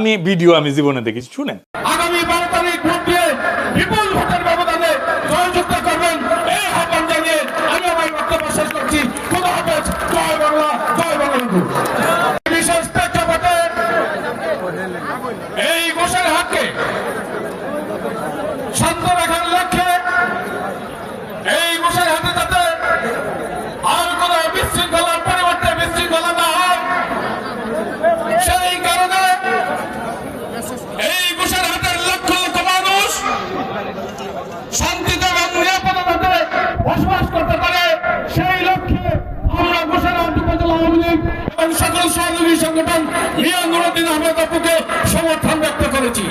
আমি ভিডিও আমি জীবনে দেখেছি, শুনেন। আগামী 12 তারিখ ভোট দিয়ে বিপুল ভোটের ব্যবধানে জয়যুক্ত করবেন এই আহ্বান জানিয়ে আমি আমার বক্তব্য শেষ করছি। খোদা হাফেজ। জয় বাংলা, জয় বঙ্গবন্ধু। বিশেষ প্রেক্ষাপটে এই ঘোষের হাতকে শান্ত রাখার লক্ষ্যে এই ঘোষের হাতে যাতে আর কোন বিশৃঙ্খলার পরিবর্তে বিশৃঙ্খলা না হয়, সেই কারণে এই ঘোষের হাতের লক্ষ লক্ষ মানুষ শান্তিতে এবং নিরাপদে বসবাস করতে পারে, সেই লক্ষ্যে আমরা ঘোষের হাট উপজেলা আওয়ামী লীগ এবং সকল সহযোগী সংগঠন মিয়া নুরুদ্দিন আহমেদ আপুকে সমর্থন ব্যক্ত করেছি।